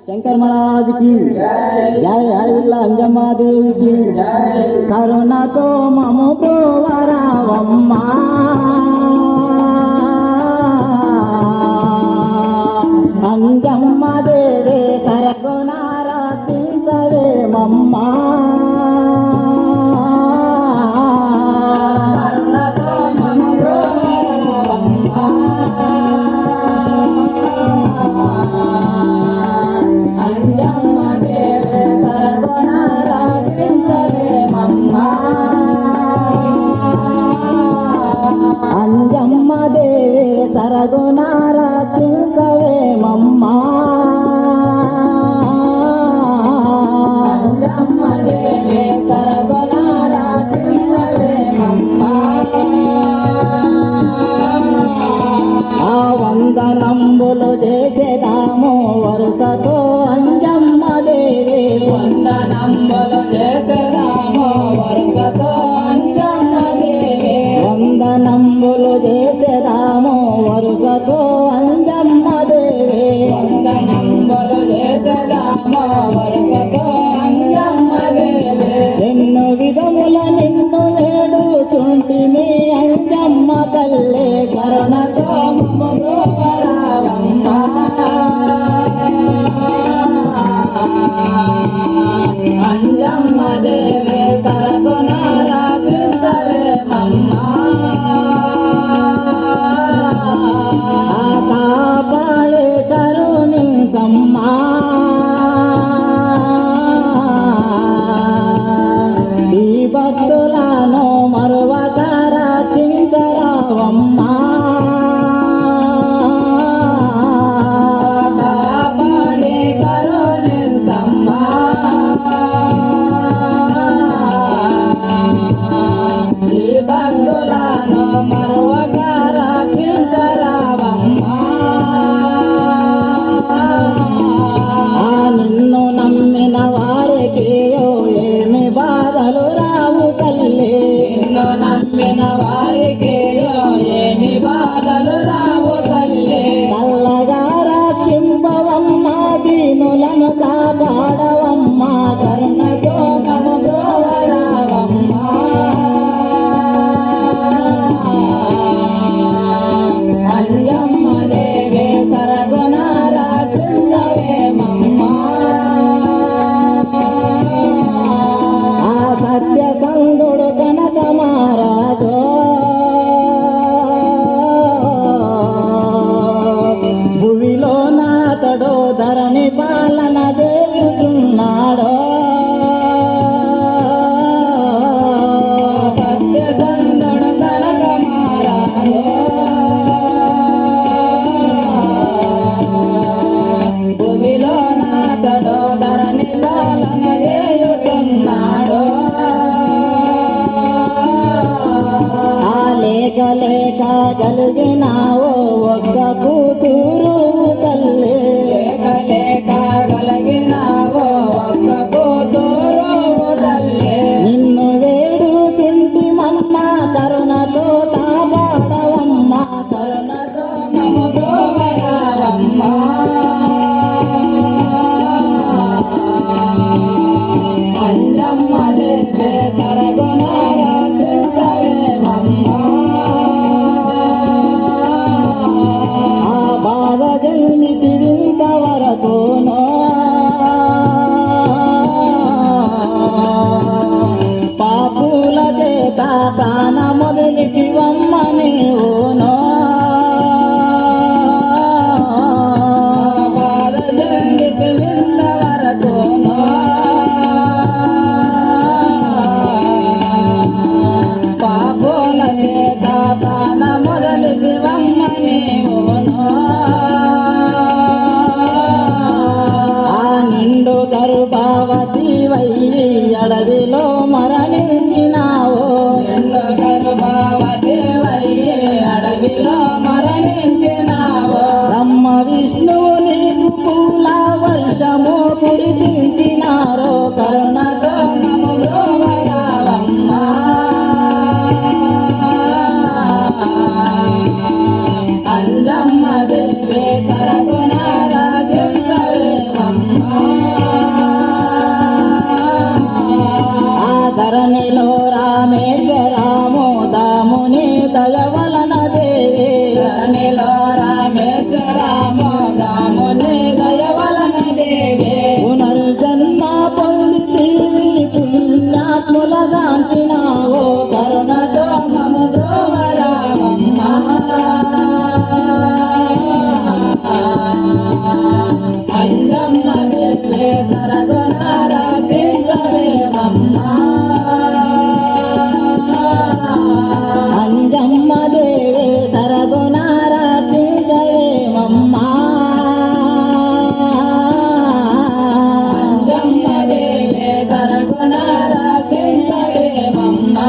శంకర్ మహారాజ్ కి జై అడవిల్ల అంజమ్మ దేవికి కరుణతో మము ప్రోవరావమ్మా అంజమ్మ దేవి సరగుణారా చింతవే మమ్మా అంజమ్మ దేవి సరగుణారా చింతవే మమ్మా అంజమ్మ దేవి సరగుణారా చింతవే మమ్మా ఆ వందనంబులు చేసేదాము వరుసతో అంజమ్మ దేవి వందనంబులు చేసేదాము వరుసతో అంజమ్మ దేవి వందనంబులు చేసేదాము వరుసతో అంజమ్మ దేవి వందనంబులు చేసేదాము వరుసతో అంజమ్మ దేవి ఎన్నో విధముల నిన్ను వేడుతుంటిమి అంజమ్మ తల్లే కరుణతో మమ్ము రావమ్మా అంజమ్మ దేవి సరగుణారా చింతవే మమ్మా కాపాడే కరుణించమ్మా ఈ భక్తులను మరువక రక్షించరావమ్మా కాపాడే కరుణించమ్మా ఈ భక్తులను మరువక రక్షించరావమ్మా నిన్ను నమ్మిన వారికి ఏమి బాధలు రావు తల్లి నిన్ను నమ్మిన వారికి ఏమి బాధలు రావు తల్లి చల్లగా రక్షింపవమ్మా దీనులను కాపాడవమ్మా కరుణతో మము ప్రోవరావమ్మా అంజమ్మ దేవి సరగుణారా చింతవే మమ్మా ఆ సత్య సంగుడు కనక మహారాజో భువిలో నాతడో ధరణి పాలన చేయుచున్నాడో సత్య సంగుడు కనక మహారాజో భువిలో నాతడో ధరణి పాలన చేయుచున్నాడో లేక లేక కలిగినావో ఒక్క కూతురు తల్లి లేక లేక కలిగినావో ఒక్క కూతురు తల్లి నిన్ను వేడుతుంటి మమ్మ కరుణతో కాపాడవమ్మ కరుణతో మము ప్రోవరావమ్మా అంజమ్మ దేవి సరగుణారా చింతవే మమ్మా ఆ బాధ జన్మితి ఇంతవరకునో పాపుల చేత ప్రాణ మొదలికి వమ్మనేవునో బాధ జన్మితి ఇంతవరకునో పాపుల చేత ప్రాణ మొదలికి వమ్మనేవునో ఆ నిండు గర్భావతి వయ్యి అడవిలో మరణించినావో నిండు గర్భావతి వయ్యి అడవిలో మరణించినావో బ్రహ్మ విష్ణువు నీకు పూల వర్షము కురిపించినారో కరుణతో మము ప్రోవరావమ్మా అంజమ్మ దేవి సరగుణారా చింతవే మమ్మా అంజమ్మ దేవే సరగొన రక్షించవేమమ్మా అంజమ్మ దేవే సరగొన రక్షించవేమమ్మా అంజమ్మ దేవే సరగొన రక్షించవేమమ్మా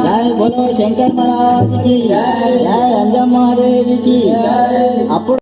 జై బోలో శంకర్ महाराज की जय जय अंजम्मा देवी की जय। అప్పుడు